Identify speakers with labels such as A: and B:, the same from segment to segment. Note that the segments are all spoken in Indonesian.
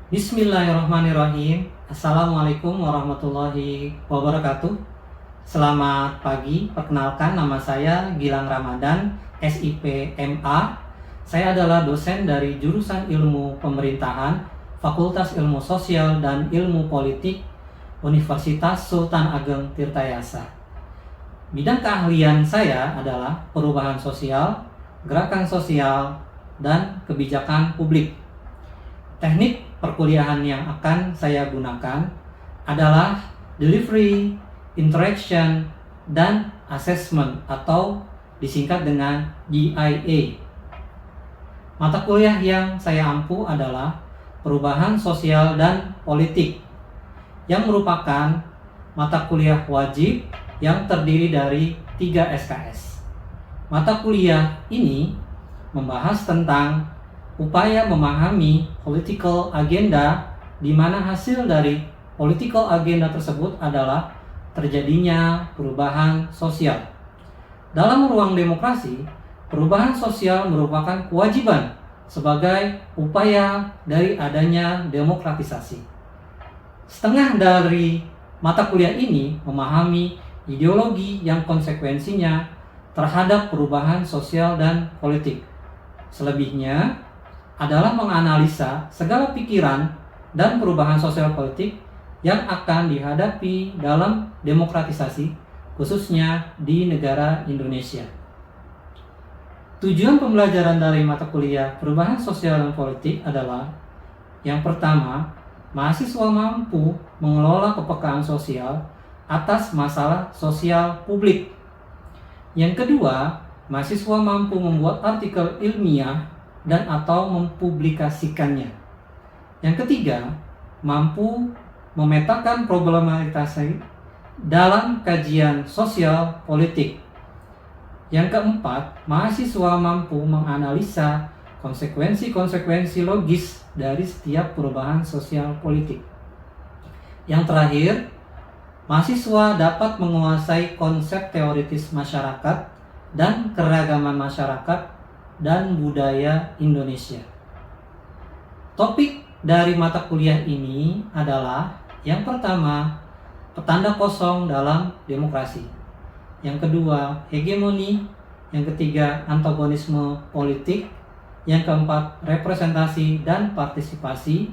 A: Bismillahirrahmanirrahim. Assalamualaikum warahmatullahi wabarakatuh. Selamat pagi, perkenalkan nama saya Gilang Ramadan, SIP MA. Saya adalah dosen dari jurusan Ilmu Pemerintahan, Fakultas Ilmu Sosial dan Ilmu Politik, Universitas Sultan Ageng Tirtayasa. Bidang keahlian saya adalah perubahan sosial, gerakan sosial, dan kebijakan publik. Teknik perkuliahan yang akan saya gunakan adalah delivery, interaction, dan assessment atau disingkat dengan DIA. Mata kuliah yang saya ampu adalah perubahan sosial dan politik, yang merupakan mata kuliah wajib yang terdiri dari 3 SKS. Mata kuliah ini membahas tentang upaya memahami political agenda, di mana hasil dari political agenda tersebut adalah terjadinya perubahan sosial. Dalam ruang demokrasi, perubahan sosial merupakan kewajiban sebagai upaya dari adanya demokratisasi. Setengah dari mata kuliah ini memahami ideologi yang konsekuensinya terhadap perubahan sosial dan politik. Selebihnya adalah menganalisa segala pikiran dan perubahan sosial politik yang akan dihadapi dalam demokratisasi, khususnya di negara Indonesia. Tujuan pembelajaran dari mata kuliah perubahan sosial dan politik adalah: yang pertama, mahasiswa mampu mengelola kepekaan sosial atas masalah sosial publik. Yang kedua, mahasiswa mampu membuat artikel ilmiah dan atau mempublikasikannya. Yang ketiga, mampu memetakan problematisasi dalam kajian sosial politik. Yang keempat, mahasiswa mampu menganalisa konsekuensi-konsekuensi logis dari setiap perubahan sosial politik. Yang terakhir, mahasiswa dapat menguasai konsep teoritis masyarakat dan keragaman masyarakat dan budaya Indonesia. Topik dari mata kuliah ini adalah: yang pertama, petanda kosong dalam demokrasi; yang kedua, hegemoni; yang ketiga, antagonisme politik; yang keempat, representasi dan partisipasi;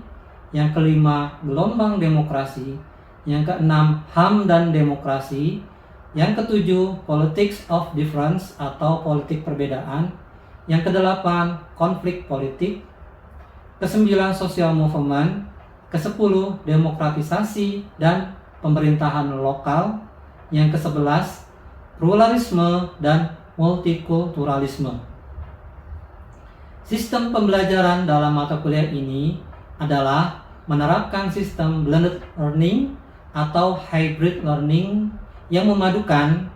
A: yang kelima, gelombang demokrasi; yang keenam, HAM dan demokrasi; yang ketujuh, politics of difference atau politik perbedaan; yang kedelapan, konflik politik; kesembilan, social movement; kesepuluh, demokratisasi dan pemerintahan lokal; yang kesebelas, pluralisme dan multikulturalisme. Sistem pembelajaran dalam mata kuliah ini adalah menerapkan sistem blended learning atau hybrid learning yang memadukan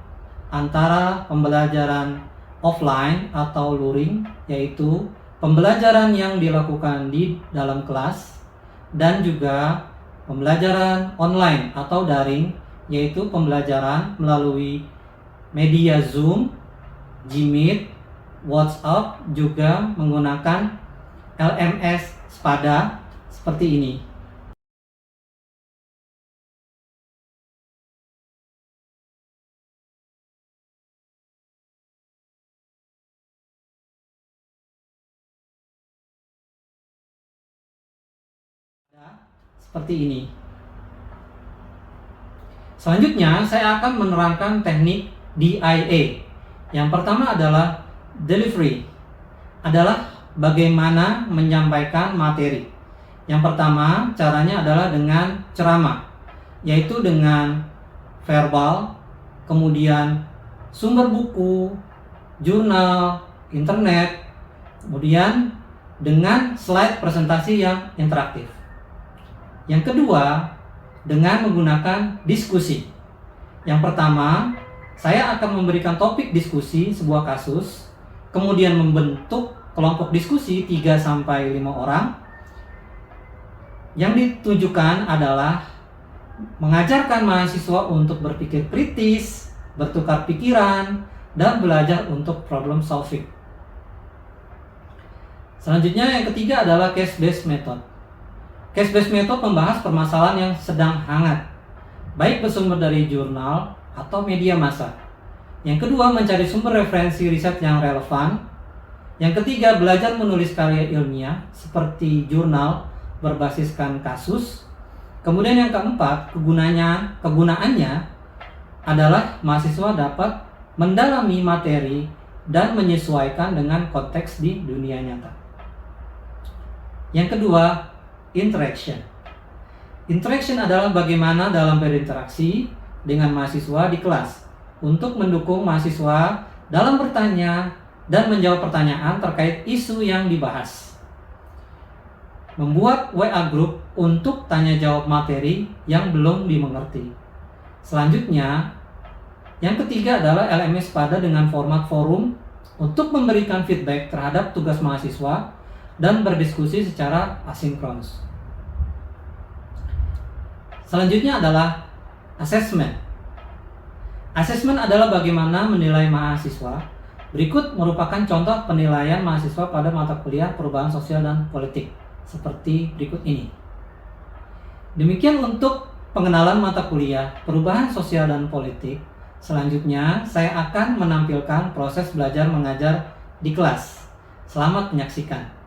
A: antara pembelajaran offline atau luring, yaitu pembelajaran yang dilakukan di dalam kelas, dan juga pembelajaran online atau daring, yaitu pembelajaran melalui media Zoom, Gmeet, WhatsApp, juga menggunakan LMS Spada seperti ini. Seperti ini. Selanjutnya, saya akan menerangkan teknik DIA. Yang pertama adalah delivery, adalah bagaimana menyampaikan materi. Yang pertama, caranya adalah dengan ceramah, yaitu dengan verbal, kemudian sumber buku, jurnal, internet, kemudian dengan slide presentasi yang interaktif. Yang kedua, dengan menggunakan diskusi. Yang pertama, saya akan memberikan topik diskusi sebuah kasus, kemudian membentuk kelompok diskusi 3-5 orang. Yang ditujukan adalah mengajarkan mahasiswa untuk berpikir kritis, bertukar pikiran, dan belajar untuk problem solving. Selanjutnya yang ketiga adalah case-based method. Case-based method membahas permasalahan yang sedang hangat, baik bersumber dari jurnal atau media massa. Yang kedua, mencari sumber referensi riset yang relevan. Yang ketiga, belajar menulis karya ilmiah seperti jurnal berbasiskan kasus. Kemudian yang keempat, kegunaannya adalah mahasiswa dapat mendalami materi dan menyesuaikan dengan konteks di dunia nyata. Yang kedua, interaction. Interaction adalah bagaimana dalam berinteraksi dengan mahasiswa di kelas untuk mendukung mahasiswa dalam bertanya dan menjawab pertanyaan terkait isu yang dibahas. Membuat WA group untuk tanya jawab materi yang belum dimengerti. Selanjutnya, yang ketiga adalah LMS pada dengan format forum untuk memberikan feedback terhadap tugas mahasiswa dan berdiskusi secara asinkronus. Selanjutnya adalah assessment. Assessment adalah bagaimana menilai mahasiswa. Berikut merupakan contoh penilaian mahasiswa pada mata kuliah perubahan sosial dan politik, seperti berikut ini. Demikian untuk pengenalan mata kuliah perubahan sosial dan politik. Selanjutnya, saya akan menampilkan proses belajar mengajar di kelas. Selamat menyaksikan.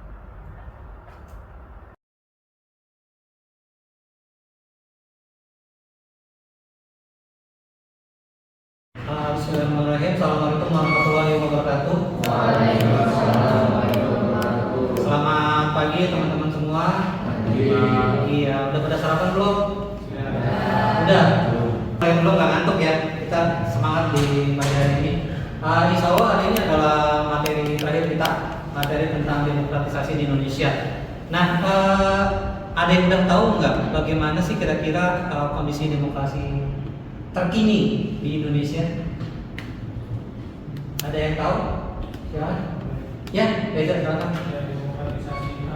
A: Bismillahirrahmanirrahim. Assalamualaikum warahmatullahi wabarakatuh. Selamat pagi teman-teman semua. Iya, udah pada sarapan belum? Udah. Mulai belum, nggak ngantuk ya? Kita semangat di pagi hari ini. Insya Allah hari ini adalah materi terakhir kita, materi tentang demokratisasi di Indonesia. Nah, ada yang udah tahu nggak bagaimana sih kira-kira kondisi demokrasi terkini di Indonesia? Ada yang tahu? Ya, ya, Reza, silakan.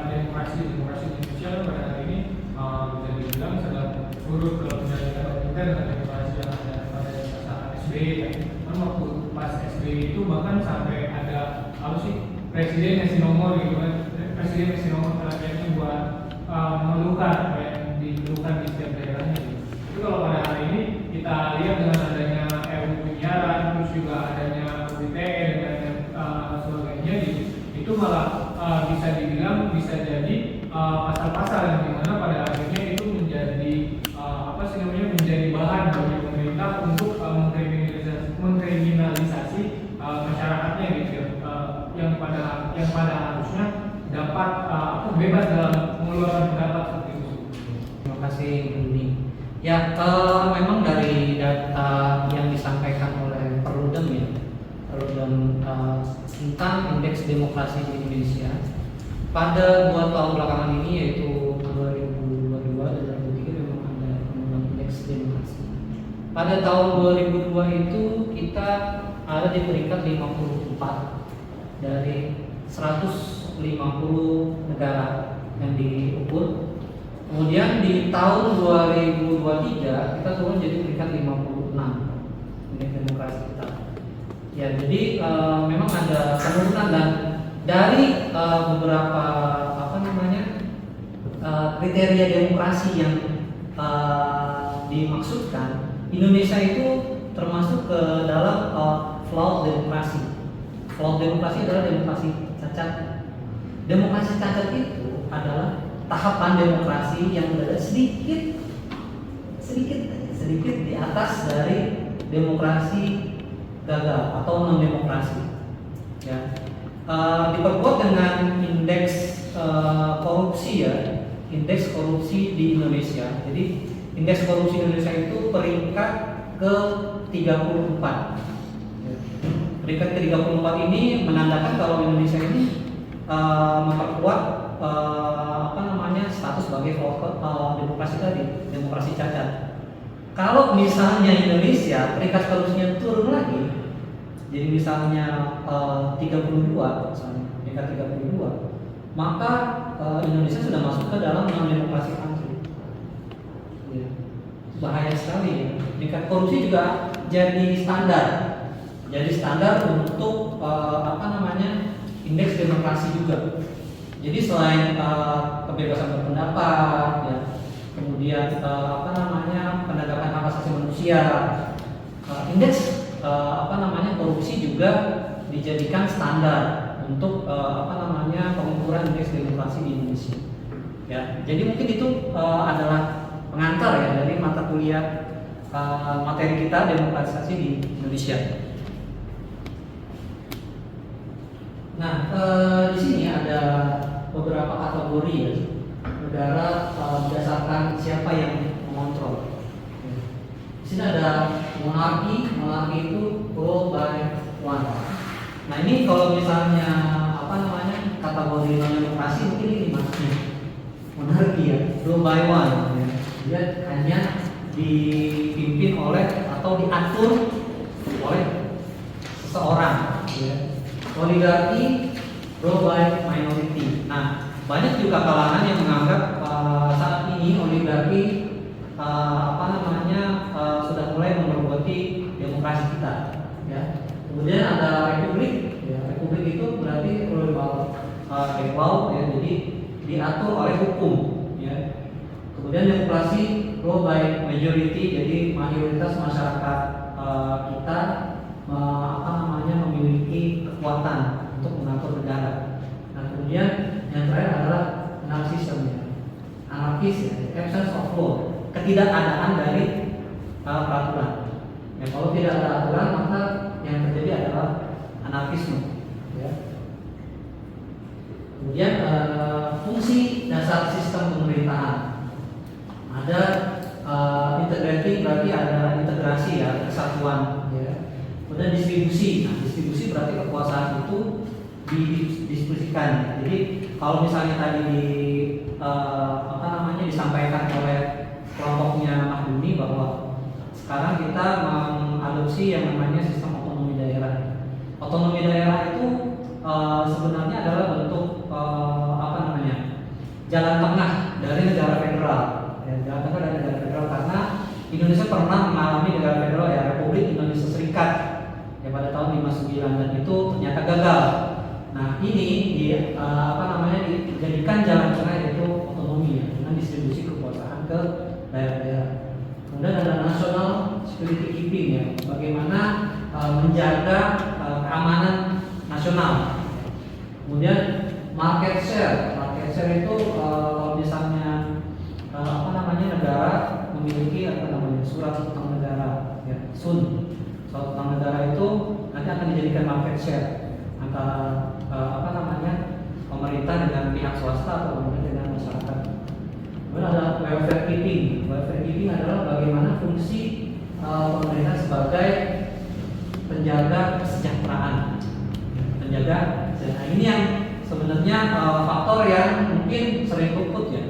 B: Demokrasi di Indonesia pada hari ini bisa dibilang sedang turut kalau kita dengan demokrasi yang ada pada saat SBY kan. Waktu pas SBY itu bahkan sampai ada apa sih presiden ngasih nomor gitu kan, presiden ngasih nomor kayaknya buat mengeluhkan kayak dikeluhkan di setiap daerahnya gitu. Tapi kalau pada hari ini kita lihat dengan adanya RUU penyiaran, terus juga adanya UITE dan sebagainya gitu, itu malah bisa dibilang bisa jadi pasal-pasal yang dimana pada akhirnya itu menjadi menjadi bahan bagi pemerintah untuk mengkriminalisasi masyarakatnya gitu yang pada harusnya dapat bebas dalam mengeluarkan pendapat seperti itu.
A: Terima kasih Budi. Ya, memang dari data yang disampaikan oleh Perludem ya, tentang indeks demokrasi di Indonesia pada 2 tahun belakangan ini, yaitu 2022 dan 2023, memang ada penurunan indeks demokrasi. Pada tahun 2002 itu kita ada di peringkat 54 dari 150 negara yang diukur. Kemudian di tahun 2023 kita turun jadi peringkat 56 indeks demokrasi kita. Ya, jadi memang ada penurunan, dan dari beberapa kriteria demokrasi yang dimaksudkan, Indonesia itu termasuk ke dalam flawed demokrasi. Flawed demokrasi adalah demokrasi cacat. Demokrasi cacat itu adalah tahapan demokrasi yang berada sedikit di atas dari demokrasi gagal atau non demokrasi. Ya, diperkuat dengan indeks korupsi ya, indeks korupsi di Indonesia. Jadi indeks korupsi Indonesia itu peringkat ke 34. Peringkat ke 34 ini menandakan kalau Indonesia ini memperkuat status sebagai demokrasi tadi, demokrasi cacat. Kalau misalnya Indonesia peringkat korupsinya turun lagi, jadi misalnya 32, misalnya peringkat 32, maka Indonesia sudah masuk ke dalam non demokrasi country. Ya. Bahaya sekali ya. Tingkat korupsi juga jadi standar untuk indeks demokrasi juga. Jadi selain kebebasan berpendapat, ya, kemudian penegakan hak asasi manusia, indeks korupsi juga dijadikan standar untuk pengukuran indeks demokrasi di Indonesia. Ya, jadi mungkin itu adalah pengantar ya dari mata kuliah materi kita demokratisasi di Indonesia. Nah, di sini ada beberapa kategori ya negara berdasarkan siapa yang mengontrol. Di sini ada monarki itu rule by one. Nah ini kalau misalnya kategori non demokrasi mungkin ini maksudnya monarki ya, rule by one. Ya. Dia hanya dipimpin oleh atau diatur oleh seseorang. Ya. Oligarki rule by minority. Nah, banyak juga kalangan yang menganggap saat ini oligarki sudah mulai memergoki demokrasi kita. Ya. Kemudian ada republik. Ya. Republik itu berarti rule by law, ya, jadi diatur oleh hukum. Ya. Kemudian demokrasi rule by majority, jadi mayoritas masyarakat kita memiliki kekuatan untuk mengatur negara. Nah, kemudian yang terakhir adalah anarkisme, ya. Anarkis, ya, absence of law, ketidakadaan dari peraturan. Ya, kalau tidak ada aturan maka yang terjadi adalah anarkisme. Ya. Kemudian fungsi dasar sistem pemerintahan ada integrating, berarti ada integrasi ya, kesatuan. Ya. Kemudian distribusi. Nah, distribusi berarti kekuasaan itu didistribusikan. Jadi kalau misalnya tadi disampaikan oleh kelompoknya Mahdumi bahwa sekarang kita mengadopsi yang namanya sistem otonomi daerah. Otonomi daerah itu sebenarnya adalah bentuk jalan tengah dari negara federal. Ya, jalan tengah dari negara federal karena Indonesia pernah mengalami negara federal ya, Republik Indonesia Serikat ya pada tahun 59 dan itu ternyata gagal. Nah ini dijadikan jalan tengah yaitu otonomi ya, dengan distribusi kekuasaan ke daerah-daerah. Kemudian ada national security keeping ya, bagaimana menjaga keamanan nasional. Kemudian market share itu kalau misalnya negara memiliki surat utang negara ya, SUN. Surat utang negara itu nanti akan dijadikan market share antara pemerintah dengan pihak swasta atau pemerintah dengan masyarakat. Kemudian ada welfare keeping. Welfare keeping adalah bagaimana fungsi pemerintah sebagai penjaga kesejahteraan. Nah ini yang sebenarnya faktor yang mungkin sering luput ya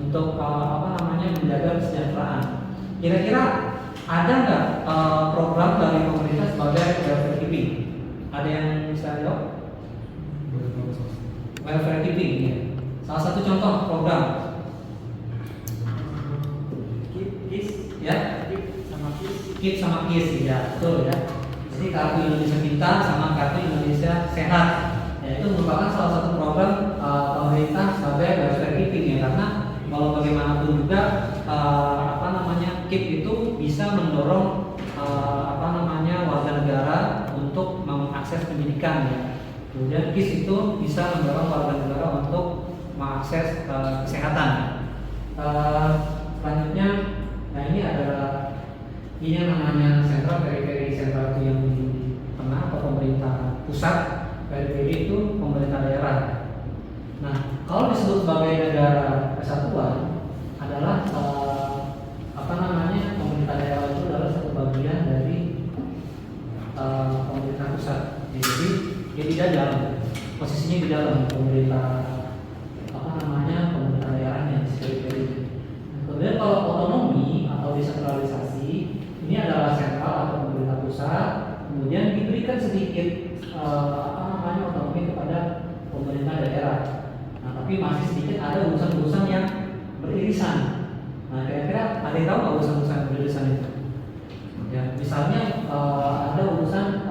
A: untuk menjaga kesejahteraan. Kira-kira ada nggak program dari pemerintah sebagai welfare keeping? Ada yang bisa jawab? Welfare keeping ya. Salah satu contoh program. KIS sama KIS ya, betul ya. Jadi kartu Indonesia Pintar sama kartu Indonesia Sehat. Ya, itu merupakan salah satu program pemerintah sebagai welfare keeping ya, karena kalau bagaimanapun juga KIP itu bisa mendorong warga negara untuk mengakses pendidikan ya. Kemudian KIS itu bisa mendorong warga negara untuk mengakses kesehatan. Selanjutnya, nah ini adalah ini yang namanya sentral, periferi. Sentral itu yang di tengah atau pemerintah pusat, periferi itu pemerintah daerah. Nah, kalau disebut sebagai negara kesatuan adalah pemerintah daerah itu adalah satu bagian dari pemerintah pusat. Jadi dia di dalam, posisinya di dalam pemerintah pemerintah daerahnya di periferi. Kemudian kalau otonomi atau desentralisasi ini adalah sentral atau pemerintah pusat, kemudian diberikan sedikit otonomi kepada pemerintah daerah. Nah, tapi masih sedikit ada urusan-urusan yang beririsan. Nah, kira-kira ada yang tahu nggak urusan-urusan beririsan itu? Ya, misalnya ada urusan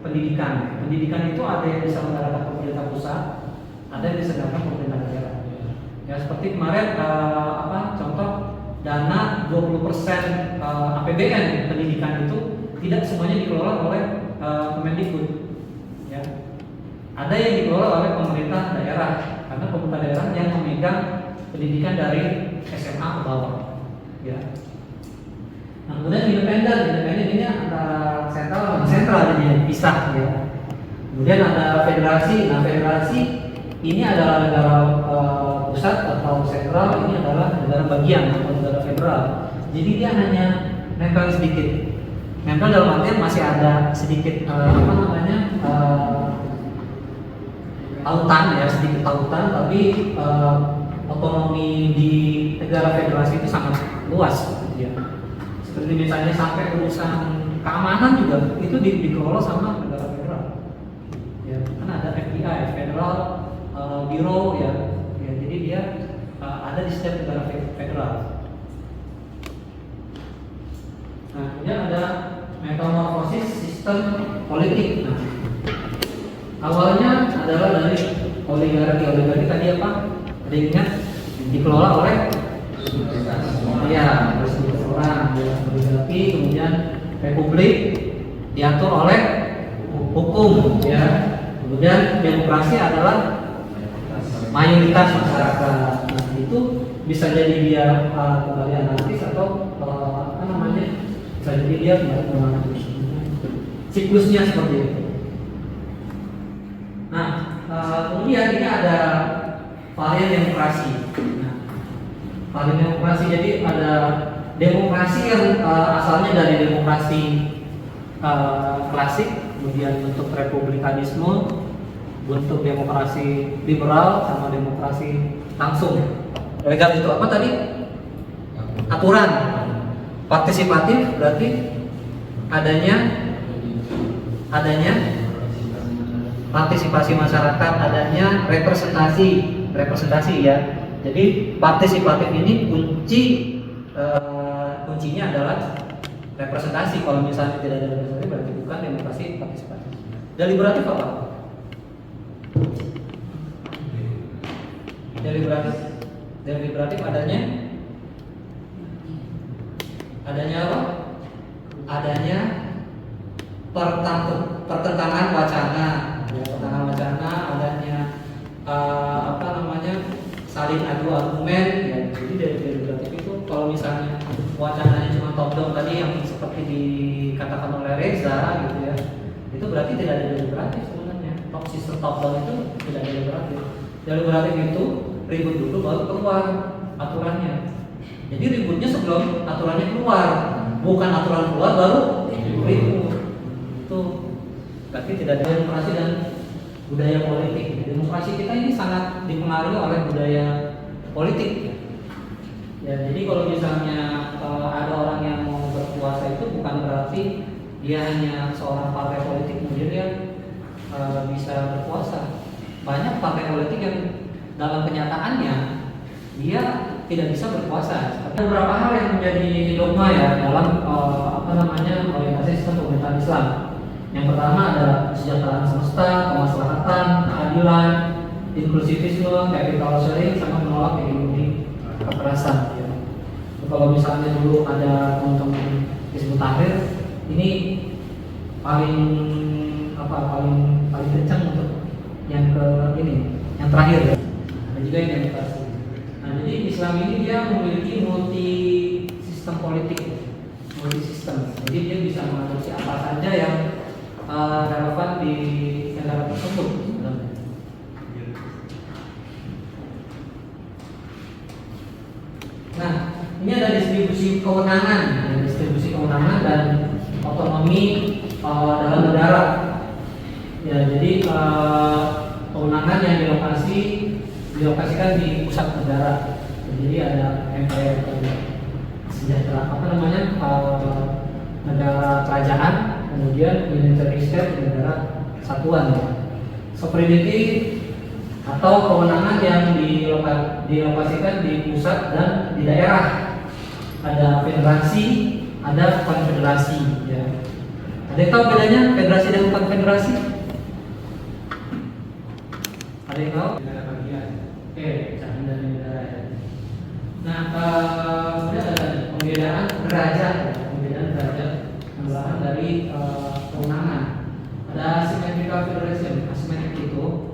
A: pendidikan. Pendidikan itu ada yang diselenggarakan pemerintah pusat, ada yang disediakan pemerintah daerah. Ya seperti kemarin contoh dana 20% APBN pendidikan itu tidak semuanya dikelola oleh Kemendikbud. Ya. Ada yang dikelola oleh pemerintah daerah karena pemerintah daerah yang memegang pendidikan dari SMA ke bawah. Ya. Nah, kemudian independen ini antara sentral dan sentral jadi pisah ya. Kemudian ada federasi. Nah, federasi ini adalah negara pusat atau sentral, ini adalah negara bagian atau negara federal. Jadi dia hanya nempel sedikit. Nempel dalam artian masih ada sedikit tautan ya, sedikit tautan, tapi otonomi di negara federasi itu sangat luas gitu ya. Seperti misalnya sampai urusan keamanan juga itu dikelola sama negara federal. Ya, kan ada FBI, Federal Bureau ya. Jadi dia ada di setiap negara federal. Nah, kemudian ada metamorfosis sistem politik. Nah, awalnya adalah dari oligarki tadi apa? Ada ingat dikelola oleh orang oligarki, kemudian republik diatur oleh hukum ya. Kemudian demokrasi adalah mayoritas masyarakat. Nah, itu bisa jadi dia kembali anarkis atau bisa jadi dia kembali siklusnya seperti itu. Nah, kemudian ini ada varian demokrasi. Nah, varian demokrasi jadi ada demokrasi yang asalnya dari demokrasi klasik, kemudian bentuk republikanisme, bentuk demokrasi liberal, sama demokrasi langsung. Legal itu apa tadi? Aturan. Partisipatif berarti adanya partisipasi masyarakat, adanya representasi ya. Jadi partisipatif ini kuncinya adalah representasi. Kalau misalnya tidak ada representasi berarti bukan demokrasi partisipatif. Deliberatif apa? Deliberatif adanya apa? Adanya pertentangan wacana, adanya saling adu argumen ya. Jadi dari deliberatif itu kalau misalnya wacananya cuma top down tadi yang seperti dikatakan oleh Reza gitu ya, itu berarti tidak ada deliberatif sebenarnya. Sistem top down itu tidak ada deliberatif. Deliberatif itu ribut dulu baru keluar aturannya. Jadi ributnya sebelum aturannya keluar, bukan aturan keluar baru ribut. Itu berarti tidak ada demokrasi dan budaya politik. Demokrasi kita ini sangat dipengaruhi oleh budaya politik. Ya, jadi kalau misalnya ada orang yang mau berkuasa itu bukan berarti dia hanya seorang partai politik kemudian dia bisa berkuasa. Banyak partai politik yang dalam kenyataannya dia tidak bisa berkuasa. Ada beberapa hal yang menjadi dogma ya dalam orientasi sistem pemerintahan Islam. Yang pertama adalah kesejahteraan semesta, kemaslahatan, keadilan, inklusivisme, capital sharing, sama menolak hegemoni kekerasan. Ya. Kalau misalnya dulu ada teman-teman Hizbut Tahrir, ini paling kencang untuk yang yang terakhir ya. Dan juga yang demokrasi. Nah, jadi Islam ini dia memiliki multi sistem politik, multi sistem. Jadi dia bisa mengadopsi apa saja yang relevan di negara tersebut sebenarnya. Nah, ini ada distribusi kewenangan dan otonomi dalam negara. Ya, jadi kewenangan yang dilokasikan di pusat negara. Jadi ada MPR, sejahtera negara kerajaan, kemudian military state negara satuan. Sovereignty atau kewenangan yang dilokasikan di pusat dan di daerah. Ada federasi, ada konfederasi. Ya. Ada yang tahu bedanya federasi dan konfederasi? Ada yang tahu?
B: Negara bagian.
A: Oke, pecahan dari negara ya. Nah, kemudian ada pembedaan derajat, ya. Pembedaan derajat pengelolaan dari kewenangan. Ada asymmetrical federation. Asimetrik itu,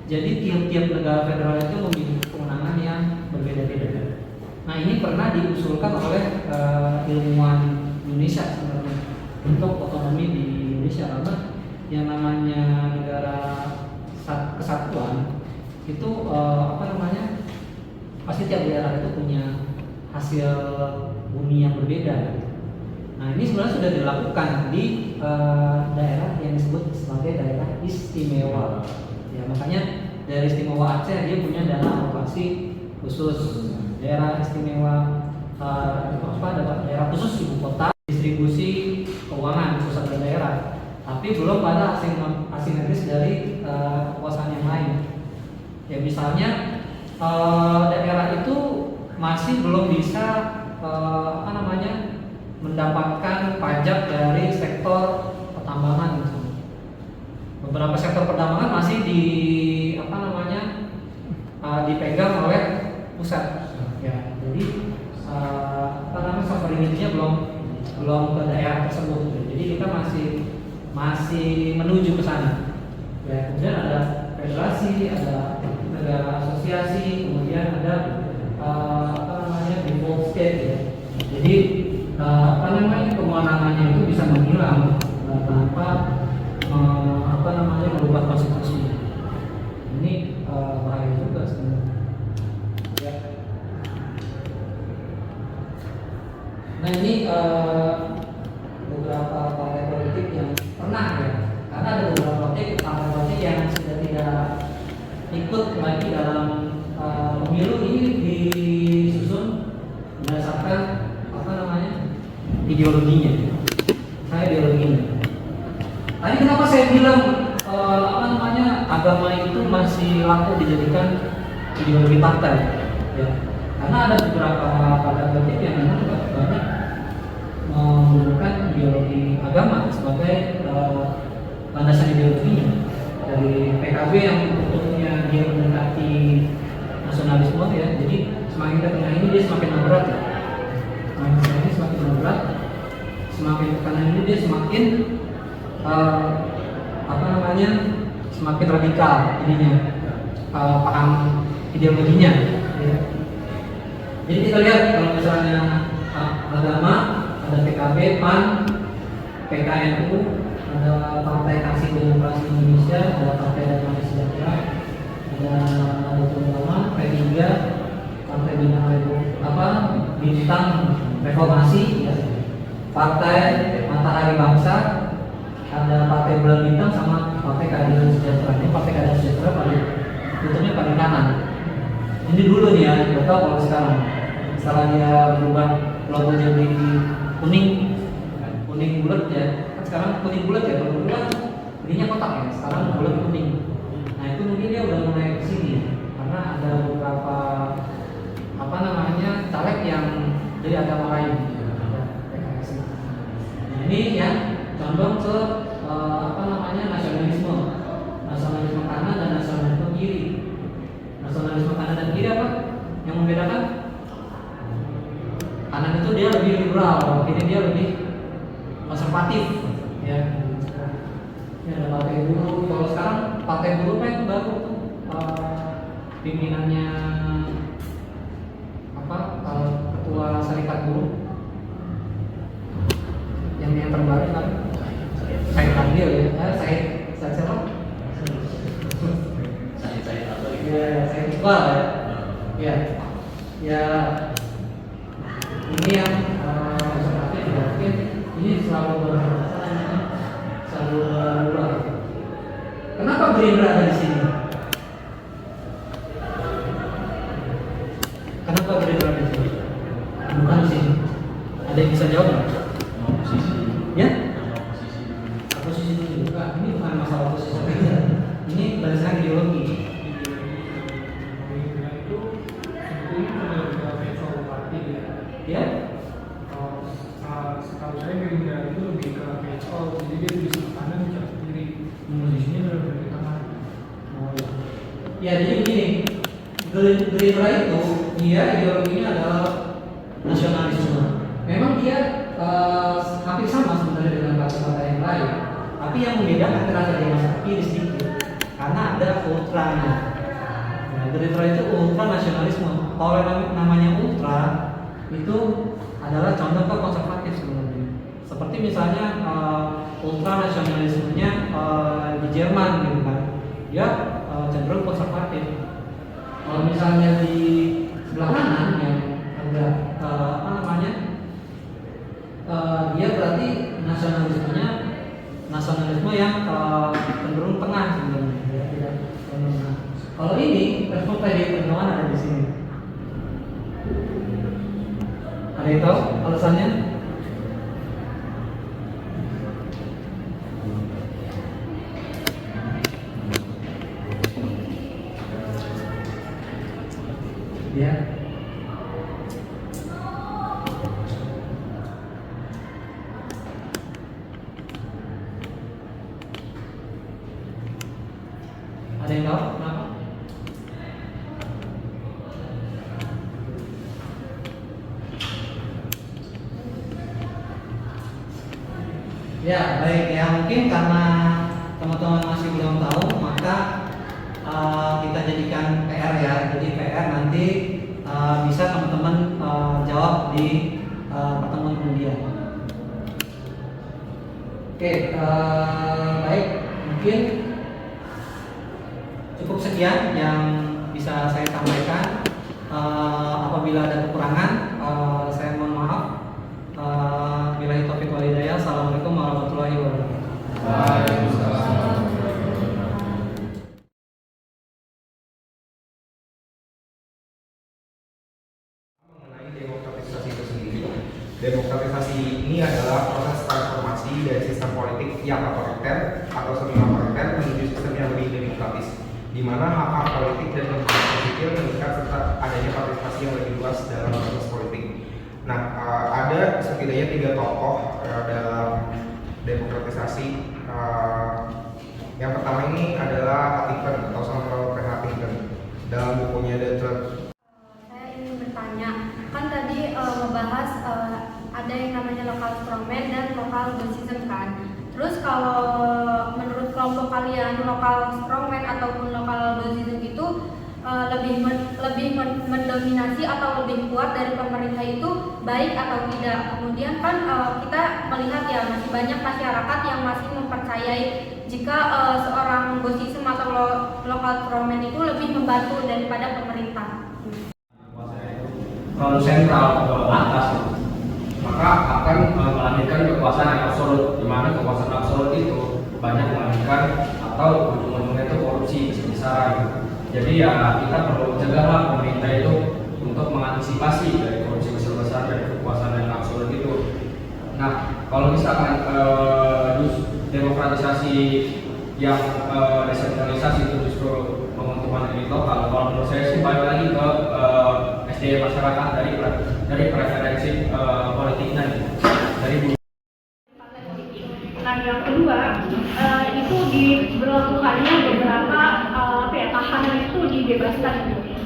A: jadi tiap-tiap negara federal itu memiliki kewenangan yang berbeda-beda. Nah, ini pernah diusulkan oleh ilmuwan Indonesia sebenarnya untuk otonomi di Indonesia, karena yang namanya negara kesatuan itu pasti tiap daerah itu punya hasil bumi yang berbeda. Nah, ini sebenarnya sudah dilakukan di daerah yang disebut sebagai daerah istimewa. Ya, makanya daerah istimewa Aceh dia punya dana alokasi khusus. Daerah istimewa daerah khusus ibu kota, distribusi keuangan pusat dan daerah. Tapi belum pada asimetris dari kekuasaan yang lain. Ya, misalnya daerah itu masih belum bisa mendapatkan pajak dari sektor pertambangan misalnya. Beberapa sektor pertambangan masih dipegang oleh pusat. Ya, jadi sovereignty-nya belum ke daerah tersebut. Jadi kita masih menuju ke sana. Ya, kemudian ada federasi, ada negara asosiasi, kemudian ada default state ya. Jadi kewenangannya itu bisa menghilang tanpa merubah konstitusi. Ini bahaya juga sebenarnya. Ya. Nah, ini beberapa partai politik yang pernah ya, karena ada beberapa partai politik yang sudah tidak ikut lagi dalam pemilu. Ini disusun berdasarkan ideologinya. Tadi kenapa saya bilang agama itu masih laku dijadikan ideologi partai? Ya, karena ada beberapa partai politik yang memang banyak menggunakan ideologi agama sebagai landasan ideologinya. Dari PKB yang bentuknya dia mendekati nasionalisme ya, jadi semakin ke tengah ini dia semakin moderat ya. Semakin moderat, semakin ke kanan ini dia semakin semakin radikal ininya, paham ideologinya ya. Jadi kita lihat kalau misalnya agama ada PKB, PAN, PKNU, ada Partai Kasih Demokrasi Indonesia, ada Partai Damai Sejahtera, ada Nahdlatul Ulama, P3, Partai Bintang Reformasi ya. Partai Matahari Bangsa, ada Partai Bulan Bintang, sama Partai Keadilan Sejahtera. Ini Partai Keadilan Sejahtera paling kanan. Ini dulu nih ya, betul kalau sekarang. Setelah dia berubah logo jadi kuning bulat ya. Kan sekarang kuning bulat ya, kalau dulu kan ininya kotak ya. Sekarang bulat kuning. Nah, itu mungkin dia udah mulai kesini karena ada beberapa caleg yang dari agama lain. Nah, ini yang condong ke nasionalisme kanan dan nasionalisme kiri. Nasionalisme kanan dan kiri apa yang membedakan? Kanan itu dia lebih liberal, kiri dia lebih konservatif ya. Ini ada partai buruh. Kalau sekarang partai buruh yang baru tuh pimpinannya ketua serikat buruh yang terbaru kan saya panggil ya, saya siapa? Saya Iqbal ya. Ya ini yang konservatif juga mungkin ini selalu berubah. Kenapa Gerindra ada di sini? Kenapa Gerindra ada di sini? Bukan di sini. Ada yang bisa jawab nggak? Posisi. Ya? Posisi dulu. Ini bukan masalah posisi. Ini berdasarkan ideologi. Ya?
B: Kalau saya Gerindra itu lebih ke PSO, jadi dia bisa ke kanan bisa ke kiri, posisinya lebih di tengah.
A: Ya jadi begini, Gerindra itu dia ideologinya adalah nasionalisme. Memang dia hampir sama sebenarnya dengan partai-partai yang lain, tapi yang membedakan terasa dia masuk kiri sedikit karena ada ultranya. Nah, Gerindra itu ultra nasionalisme. Kalau namanya ultra itu adalah contoh ke konservatif sebenarnya. Seperti misalnya ultra nasionalismenya di Jerman gitu kan, dia cenderung konservatif. Kalau misalnya di sebelah kanan yang agak dia berarti nasionalisme yang cenderung tengah sebenarnya. Ya, tidak tengah. Kalau ini respon PDI Perjuangan ada di sini. Ada yang tahu alasannya? Ya. Ada yang tahu kenapa? Ya, baik ya, mungkin karena teman-teman masih belum tahu, maka kita jadikan PR ya. Jadi PR nanti bisa teman-teman jawab di pertemuan kemudian. Oke, baik, mungkin cukup sekian yang bisa saya sampaikan. Apabila ada kekurangan, saya mohon maaf. Billahi taufiq wal hidayah. Assalamualaikum warahmatullahi wabarakatuh.
C: Waalaikumsalam.
D: Mengenai demokratisasi itu sendiri, demokratisasi ini adalah proses transformasi dari sistem politik yang otoriter atau semi otoriter menuju sistem yang lebih demokratis, di mana hak-hak politik dan kebebasan sipil meningkat serta adanya partisipasi yang lebih luas dalam proses politik. Nah, ada setidaknya 3 tokoh dalam demokratisasi. Yang pertama ini adalah Huntington atau Samuel P. Huntington dalam bukunya The Truth.
E: Saya ingin bertanya, kan tadi ngebahas ada yang namanya local strongman dan local Bolshism kan. Terus kalau menurut kelompok kalian local strongman ataupun local Bolshism itu lebih mendominasi atau lebih kuat dari pemerintah itu baik atau tidak? Kemudian kan kita melihat ya masih banyak masyarakat yang masih mempercayai jika seorang Bolshism atau local strongman itu lebih membantu daripada pemerintah.
C: Kalau sentral atau atas, maka akan melahirkan kekuasaan yang absolut, di mana kekuasaan absolut itu banyak melahirkan atau ujung-ujungnya itu korupsi besar-besaran. Jadi ya kita perlu cegahlah pemerintah itu untuk mengantisipasi dari korupsi besar-besaran dari kekuasaan yang absolut itu. Nah, kalau misalkan demokratisasi yang desentralisasi itu justru menguntungkan elit lokal, kalau menurut saya sih balik lagi ke SDM masyarakat dari preferensi politiknya dari.
F: Nah, yang kedua itu di berlakukannya beberapa tahanan itu dibebaskan.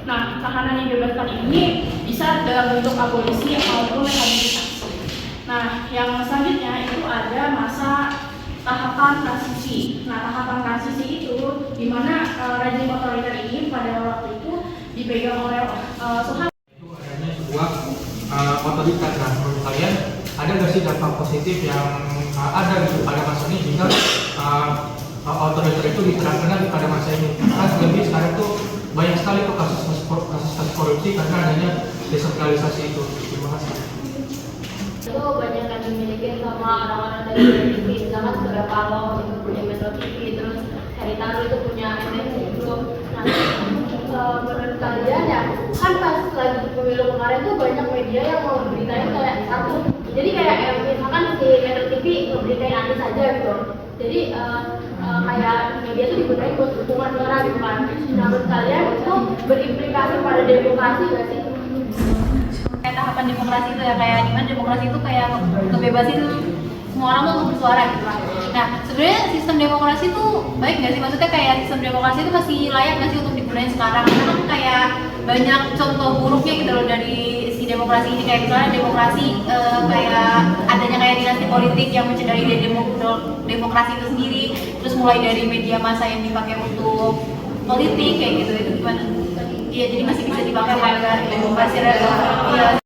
F: Nah, tahanan yang dibebaskan ini bisa dalam bentuk abolisi maupun rehabilitasi. Nah, yang selanjutnya itu ada masa tahapan transisi. Nah, tahapan transisi itu di mana rezim otoriter ini pada waktu itu dipegang oleh Soeharto.
B: Itu adanya sebuah otoritas. Nah, menurut kalian ada nggak sih dampak positif yang ada gitu pada masa ini sehingga otoriter itu diterapkan pada masa ini? Karena lebih sekarang tuh banyak sekali tuh kasus korupsi karena adanya desentralisasi itu. Terima kasih.
G: Itu banyak yang dimiliki sama orang-orang dari TV, misalkan Surya Paloh itu punya Metro TV, terus Haritano itu punya MNC Group. Nah, menurut kalian ya kan pas lagi pemilu kemarin tuh banyak media yang mau beritain kayak satu, jadi kayak misalkan si Metro TV ngeberitain Anies aja gitu. Jadi kayak media tuh digunakan buat dukungan suara gitu kan. Nah, menurut kalian itu berimplikasi pada demokrasi nggak sih?
E: Kayak tahapan demokrasi itu ya, kayak dimana demokrasi itu kayak ngebebasin semua
H: semua orang tuh untuk bersuara gitu lah. Nah sebenarnya sistem demokrasi itu baik nggak sih, maksudnya kayak sistem demokrasi itu masih layak nggak sih untuk digunakan sekarang, karena kan kayak banyak contoh buruknya gitu loh dari si demokrasi ini, kayak misalnya demokrasi kayak adanya kayak dinasti politik yang mencederai dari demokrasi itu sendiri, terus mulai dari media massa yang dipakai untuk politik kayak gitu, itu gimana? Iya, jadi masih bisa dipakai agar demokrasi relevan.